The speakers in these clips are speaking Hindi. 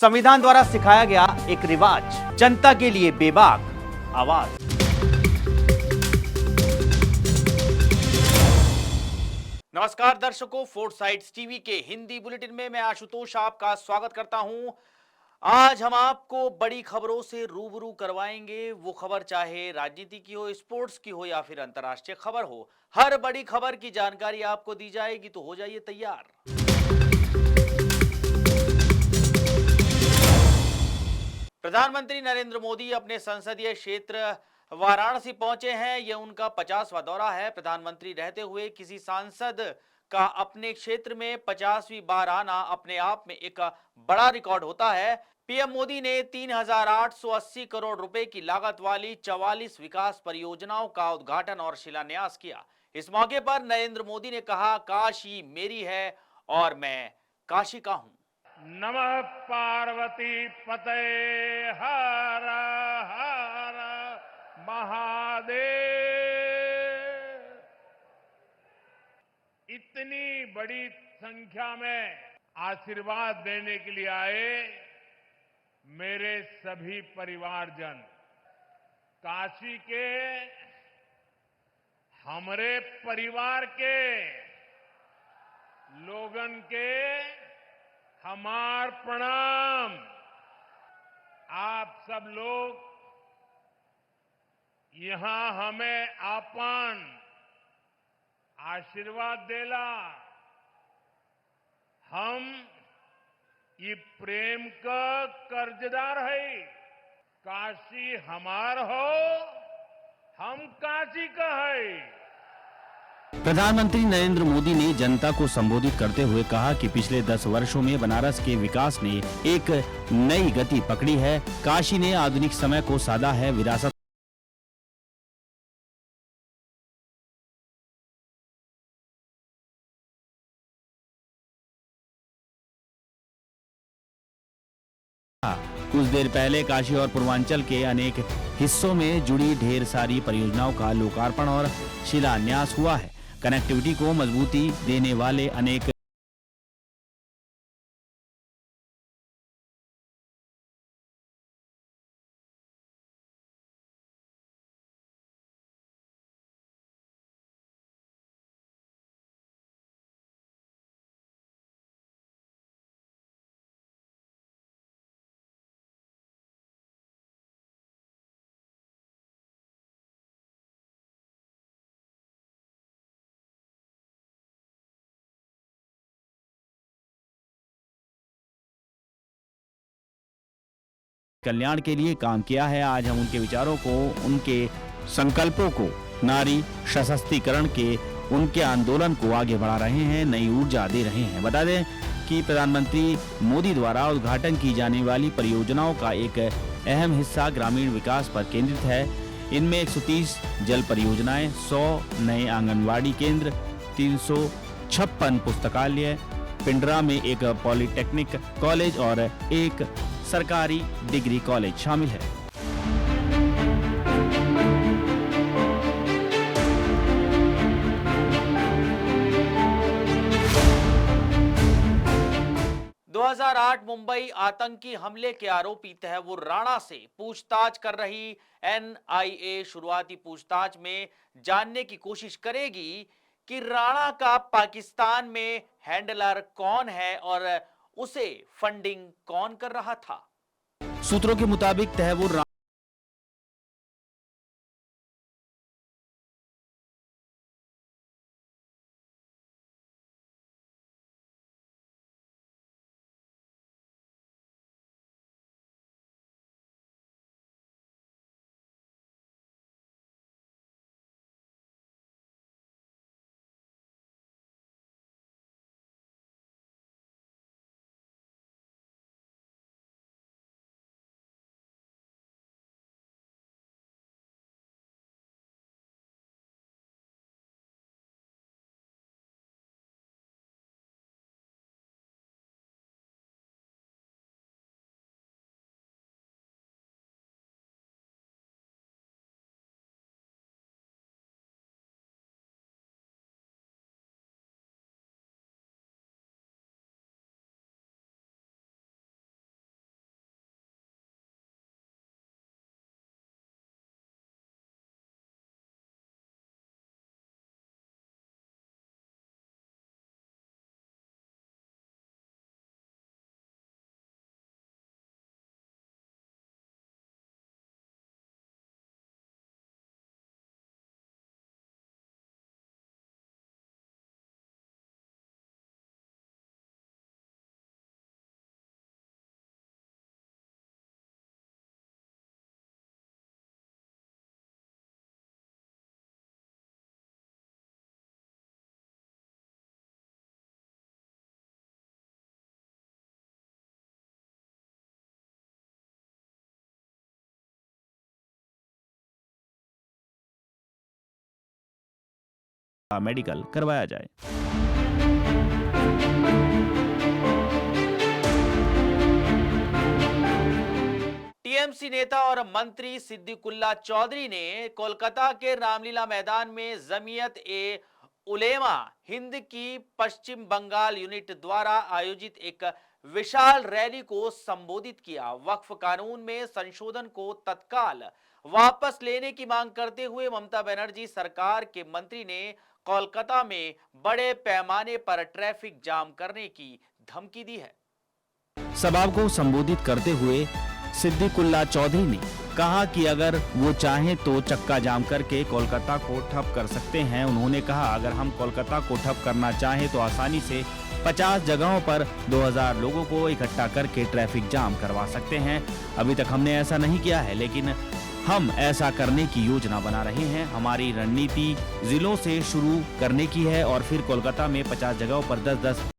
संविधान द्वारा सिखाया गया एक रिवाज, जनता के लिए बेबाक आवाज। नमस्कार दर्शकों, फोर्थ साइड्स टीवी के हिंदी बुलेटिन में मैं आशुतोष आपका स्वागत करता हूं। आज हम आपको बड़ी खबरों से रूबरू करवाएंगे। वो खबर चाहे राजनीति की हो, स्पोर्ट्स की हो या फिर अंतर्राष्ट्रीय खबर हो, हर बड़ी खबर की जानकारी आपको दी जाएगी, तो हो जाइए तैयार। प्रधानमंत्री नरेंद्र मोदी अपने संसदीय क्षेत्र वाराणसी पहुंचे हैं। यह उनका 50वां दौरा है। प्रधानमंत्री रहते हुए किसी सांसद का अपने क्षेत्र में 50वीं बार आना अपने आप में एक बड़ा रिकॉर्ड होता है। पीएम मोदी ने 3,880 करोड़ रुपए की लागत वाली 44 विकास परियोजनाओं का उद्घाटन और शिलान्यास किया। इस मौके पर नरेंद्र मोदी ने कहा, काशी मेरी है और मैं काशी का हूं। नमः पार्वती पते हर हर महादेव। इतनी बड़ी संख्या में आशीर्वाद देने के लिए आए मेरे सभी परिवारजन, काशी के हमारे परिवार के लोगन के हमार प्रणाम। आप सब लोग यहां हमें आपन आशीर्वाद देला। हम ये प्रेम का कर्जदार है। काशी हमार हो, हम काशी का है। प्रधानमंत्री नरेंद्र मोदी ने जनता को संबोधित करते हुए कहा कि पिछले 10 वर्षों में बनारस के विकास ने एक नई गति पकड़ी है। काशी ने आधुनिक समय को साधा है। विरासत कुछ देर पहले काशी और पूर्वांचल के अनेक हिस्सों में जुड़ी ढेर सारी परियोजनाओं का लोकार्पण और शिलान्यास हुआ है। कनेक्टिविटी को मजबूती देने वाले अनेक कल्याण के लिए काम किया है। आज हम उनके विचारों को, उनके संकल्पों को, नारी सशक्तिकरण के उनके आंदोलन को आगे बढ़ा रहे हैं, नई ऊर्जा दे रहे हैं। बता दें कि प्रधानमंत्री मोदी द्वारा उद्घाटन की जाने वाली परियोजनाओं का एक अहम हिस्सा ग्रामीण विकास पर केंद्रित है। इनमें 130 जल परियोजनाएं, 100 नए आंगनवाड़ी केंद्र, 356 पुस्तकालय, पिंडरा में एक पॉलिटेक्निक कॉलेज और एक सरकारी डिग्री कॉलेज शामिल है। दो 2008 मुंबई आतंकी हमले के आरोपी तैमूर राणा से पूछताछ कर रही एनआईए शुरुआती पूछताछ में जानने की कोशिश करेगी कि राणा का पाकिस्तान में हैंडलर कौन है और उसे फंडिंग कौन कर रहा था। सूत्रों के मुताबिक तैमूर मेडिकल करवाया जाए। टीएमसी नेता और मंत्री सिद्दीकुल्ला चौधरी ने कोलकाता के रामलीला मैदान में जमीयत ए उलेमा हिंद की पश्चिम बंगाल यूनिट द्वारा आयोजित एक विशाल रैली को संबोधित किया। वक्फ कानून में संशोधन को तत्काल वापस लेने की मांग करते हुए ममता बनर्जी सरकार के मंत्री ने कोलकाता में बड़े पैमाने पर ट्रैफिक जाम करने की धमकी दी है। सभा को संबोधित करते हुए सिद्दीकुल्ला चौधरी ने कहा कि अगर वो चाहें तो चक्का जाम करके कोलकाता को ठप कर सकते हैं। उन्होंने कहा अगर हम कोलकाता को ठप करना चाहें तो आसानी से 50 जगहों पर 2000 लोगों को इकट्ठा करके ट्रैफिक जाम करवा सकते हैं। अभी तक हमने ऐसा नहीं किया है, लेकिन हम ऐसा करने की योजना बना रहे हैं। हमारी रणनीति जिलों से शुरू करने की है और फिर कोलकाता में 50 जगहों पर 10-10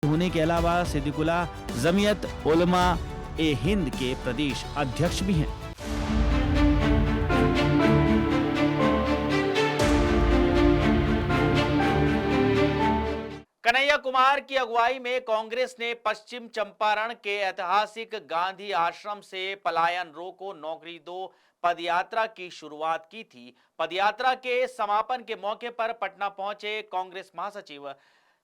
होने के अलावा सिद्दीकुल्ला जमीयत उलमा ए हिंद के प्रदेश अध्यक्ष भी हैं। कन्हैया कुमार की अगुवाई में कांग्रेस ने पश्चिम चंपारण के ऐतिहासिक गांधी आश्रम से पलायन रोको नौकरी दो पदयात्रा की शुरुआत की थी। पदयात्रा के समापन के मौके पर पटना पहुंचे कांग्रेस महासचिव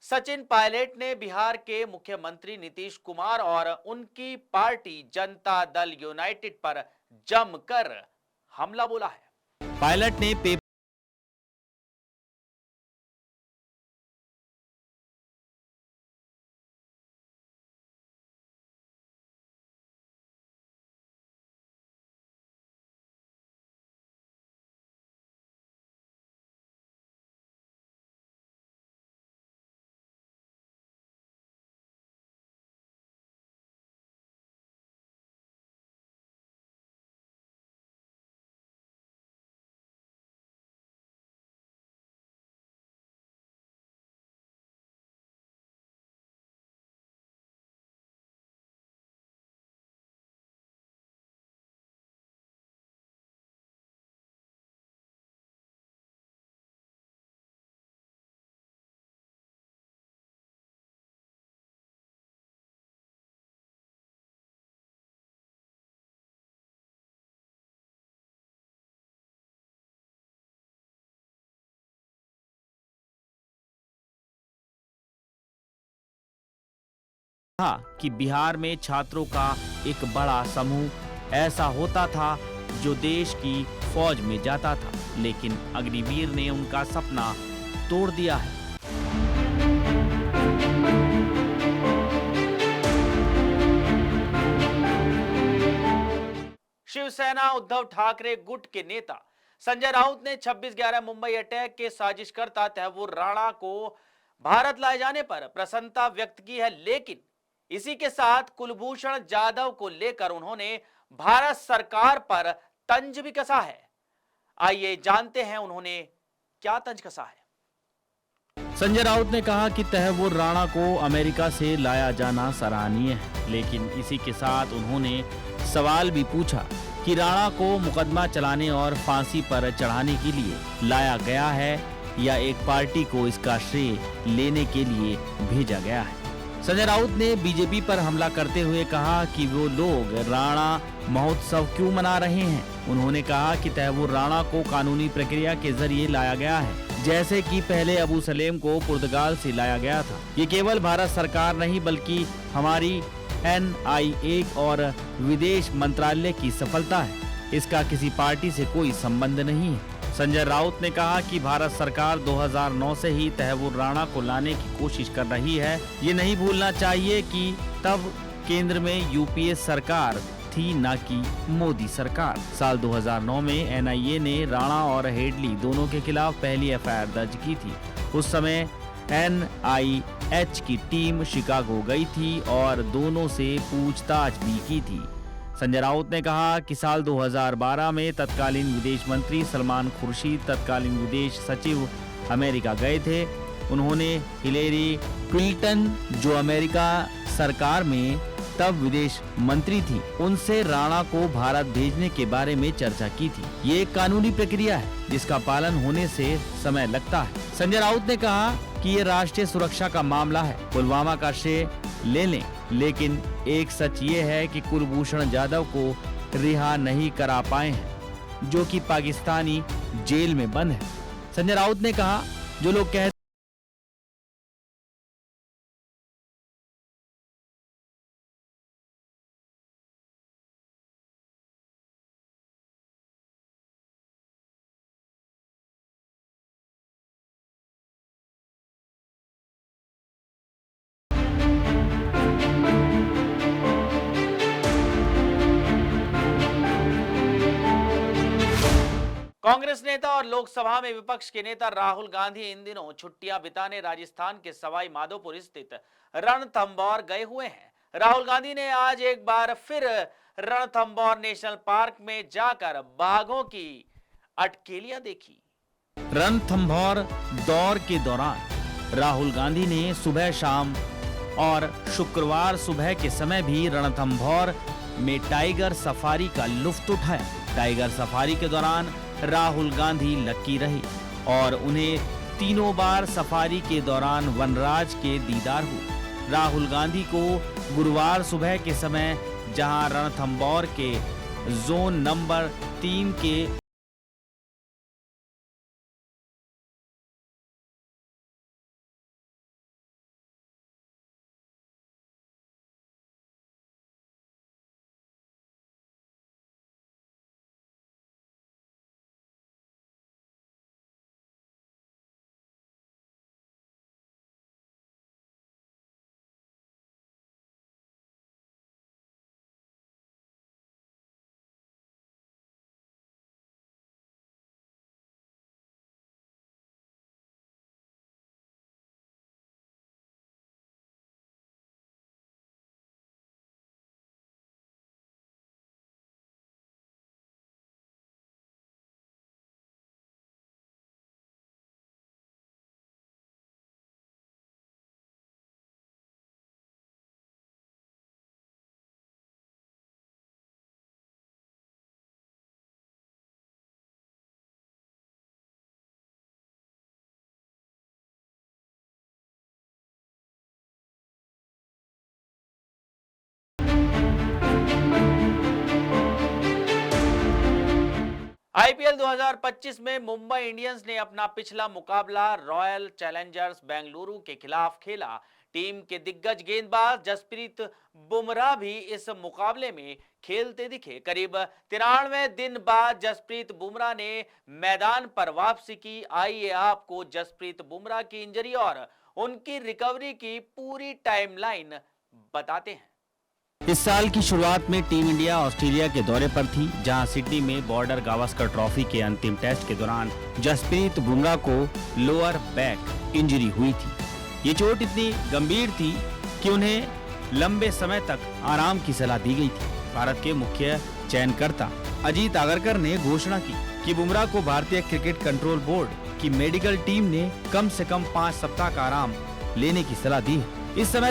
सचिन पायलट ने बिहार के मुख्यमंत्री नीतीश कुमार और उनकी पार्टी जनता दल यूनाइटेड पर जमकर हमला बोला है। पायलट ने कहा कि बिहार में छात्रों का एक बड़ा समूह ऐसा होता था जो देश की फौज में जाता था, लेकिन अग्निवीर ने उनका सपना तोड़ दिया है। शिवसेना उद्धव ठाकरे गुट के नेता संजय राउत ने 26/11 मुंबई अटैक के साजिशकर्ता तैमूर राणा को भारत लाए जाने पर प्रसन्नता व्यक्त की है, लेकिन इसी के साथ कुलभूषण जाधव को लेकर उन्होंने भारत सरकार पर तंज भी कसा है। आइए जानते हैं उन्होंने क्या तंज कसा है। संजय राउत ने कहा कि तैमूर राणा को अमेरिका से लाया जाना सराहनीय है, लेकिन इसी के साथ उन्होंने सवाल भी पूछा कि राणा को मुकदमा चलाने और फांसी पर चढ़ाने के लिए लाया गया है या एक पार्टी को इसका श्रेय लेने के लिए भेजा गया है। संजय राउत ने बीजेपी पर हमला करते हुए कहा कि वो लोग राणा महोत्सव क्यों मना रहे हैं। उन्होंने कहा कि तैमूर राणा को कानूनी प्रक्रिया के जरिए लाया गया है, जैसे कि पहले अबू सलेम को पुर्तगाल से लाया गया था। ये केवल भारत सरकार नहीं बल्कि हमारी NIA और विदेश मंत्रालय की सफलता है। इसका किसी पार्टी से कोई संबंध नहीं है। संजय राउत ने कहा कि भारत सरकार 2009 से ही तैमूर राणा को लाने की कोशिश कर रही है। ये नहीं भूलना चाहिए कि तब केंद्र में UPA सरकार थी, न कि मोदी सरकार। साल 2009 में NIA ने राणा और हेडली दोनों के खिलाफ पहली FIR दर्ज की थी। उस समय NIH की टीम शिकागो गई थी और दोनों से पूछताछ भी की थी। संजय राउत ने कहा कि साल 2012 में तत्कालीन विदेश मंत्री सलमान खुर्शीद तत्कालीन विदेश सचिव अमेरिका गए थे। उन्होंने हिलेरी क्लिंटन, जो अमेरिका सरकार में तब विदेश मंत्री थी, उनसे राणा को भारत भेजने के बारे में चर्चा की थी। ये एक कानूनी प्रक्रिया है जिसका पालन होने से समय लगता है। संजय राउत ने कहा कि ये राष्ट्रीय सुरक्षा का मामला है। पुलवामा का श्रेय ले लें, लेकिन एक सच ये है कि कुलभूषण जाधव को रिहा नहीं करा पाए हैं, जो कि पाकिस्तानी जेल में बंद है। संजय राउत ने कहा, जो लोग कहते कांग्रेस नेता और लोकसभा में विपक्ष के नेता राहुल गांधी इन दिनों छुट्टियां बिताने राजस्थान के सवाई माधोपुर स्थित रणथंभौर गए हुए हैं। राहुल गांधी ने आज एक बार फिर रणथंभौर नेशनल पार्क में जाकर बाघों की अटकेलियां देखी। रणथंभौर दौर के दौरान राहुल गांधी ने सुबह शाम और शुक्रवार सुबह के समय भी रणथंभौर में टाइगर सफारी का लुत्फ उठाया। टाइगर सफारी के दौरान राहुल गांधी लकी रहे और उन्हें तीनों बार सफारी के दौरान वनराज के दीदार हुए। राहुल गांधी को गुरुवार सुबह के समय जहां रणथंभौर के जोन नंबर 3 के IPL 2025 में मुंबई इंडियंस ने अपना पिछला मुकाबला रॉयल चैलेंजर्स बेंगलुरु के खिलाफ खेला। टीम के दिग्गज गेंदबाज जसप्रीत बुमराह भी इस मुकाबले में खेलते दिखे। करीब 93 दिन बाद जसप्रीत बुमराह ने मैदान पर वापसी की। आइए आपको जसप्रीत बुमराह की इंजरी और उनकी रिकवरी की पूरी टाइमलाइन बताते हैं। इस साल की शुरुआत में टीम इंडिया ऑस्ट्रेलिया के दौरे पर थी, जहां सिडनी में बॉर्डर गावस्कर ट्रॉफी के अंतिम टेस्ट के दौरान जसप्रीत बुमराह को लोअर बैक इंजरी हुई थी। ये चोट इतनी गंभीर थी कि उन्हें लंबे समय तक आराम की सलाह दी गई थी। भारत के मुख्य चयनकर्ता अजीत आगरकर ने घोषणा की कि बुमराह को भारतीय क्रिकेट कंट्रोल बोर्ड की मेडिकल टीम ने कम से कम 5 सप्ताह का आराम लेने की सलाह दी है। इस समय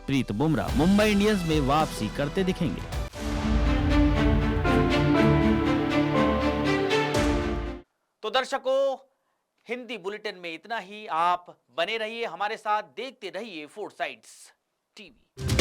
जसप्रीत बुमराह मुंबई इंडियंस में वापसी करते दिखेंगे। तो दर्शकों, हिंदी बुलेटिन में इतना ही। आप बने रहिए हमारे साथ, देखते रहिए 4 साइड्स टीवी।